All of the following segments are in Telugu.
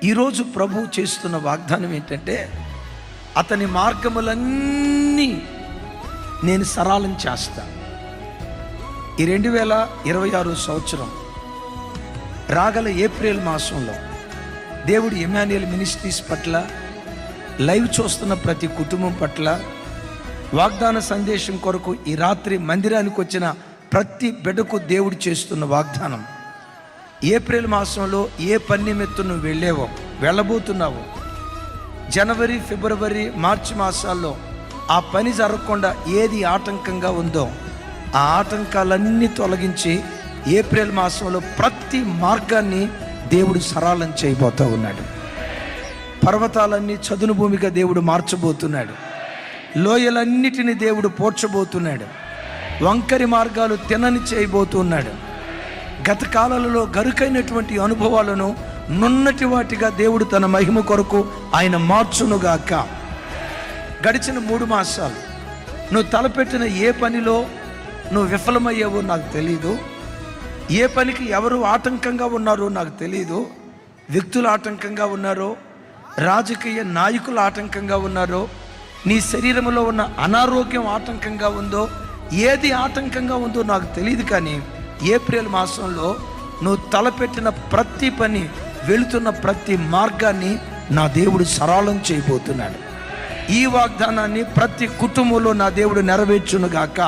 ఈరోజు ప్రభు చేస్తున్న వాగ్దానం ఏంటంటే, అతని మార్గములన్నీ నేను సరళం చేస్తా. ఈ 2026 సంవత్సరం రాగల ఏప్రిల్ మాసంలో దేవుడు ఎమాన్యుయల్ మినిస్ట్రీస్ పట్ల, లైవ్ చూస్తున్న ప్రతి కుటుంబం పట్ల, వాగ్దాన సందేశం కొరకు ఈ రాత్రి మందిరానికి వచ్చిన ప్రతి బిడ్డకు దేవుడు చేస్తున్న వాగ్దానం. ఏప్రిల్ మాసంలో ఏ పని నిమిత్తం నువ్వు వెళ్ళబోతున్నావు, జనవరి, ఫిబ్రవరి, మార్చి మాసాల్లో ఆ పని జరగకుండా ఏది ఆటంకంగా ఉందో ఆ ఆటంకాలన్నీ తొలగించి ఏప్రిల్ మాసంలో ప్రతి మార్గాన్ని దేవుడు సరళం చేయబోతూ ఉన్నాడు. పర్వతాలన్నీ చదును భూమిగా దేవుడు మార్చబోతున్నాడు. లోయలన్నిటిని దేవుడు పోడ్చబోతున్నాడు. వంకరి మార్గాలు తినని చేయబోతున్నాడు. గత కాలాలలో గరుకైనటువంటి అనుభవాలను నున్నటి వాటిగా దేవుడు తన మహిమ కొరకు ఆయన మార్చునుగాక. గడిచిన 3 మాసాలు నువ్వు తలపెట్టిన ఏ పనిలో నువ్వు విఫలమయ్యావో నాకు తెలీదు. ఏ పనికి ఎవరు ఆటంకంగా ఉన్నారో నాకు తెలీదు. వ్యక్తులు ఆటంకంగా ఉన్నారో, రాజకీయ నాయకులు ఆటంకంగా ఉన్నారో, నీ శరీరంలో ఉన్న అనారోగ్యం ఆటంకంగా ఉందో, ఏది ఆటంకంగా ఉందో నాకు తెలియదు. కానీ ఏప్రిల్ మాసంలో నువ్వు తలపెట్టిన ప్రతి పని, వెళుతున్న ప్రతి మార్గాన్ని నా దేవుడు సరళం చేయబోతున్నాడు. ఈ వాగ్దానాన్ని ప్రతి కుటుంబంలో నా దేవుడు నెరవేర్చునుగాక.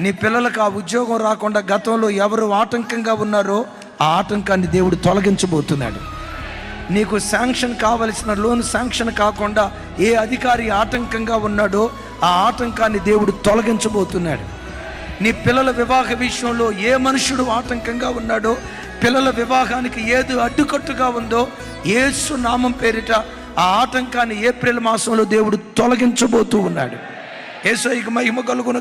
నీ పిల్లలకు ఆ ఉద్యోగం రాకుండా గతంలో ఎవరు ఆటంకంగా ఉన్నారో ఆ ఆటంకాన్ని దేవుడు తొలగించబోతున్నాడు. నీకు శాంక్షన్ కావలసిన లోన్ శాంక్షన్ కాకుండా ఏ అధికారి ఆటంకంగా ఉన్నాడో ఆ ఆటంకాన్ని దేవుడు తొలగించబోతున్నాడు. నీ పిల్లల వివాహ విషయంలో ఏ మనుషుడు ఆటంకంగా ఉన్నాడో, పిల్లల వివాహానికి ఏది అడ్డుకట్టుగా ఉందో యేసు నామం పేరిట ఆ ఆటంకాన్ని ఏప్రిల్ మాసంలో దేవుడు తొలగించబోతూ ఉన్నాడు. యేసుకి మహిమ కలుగును.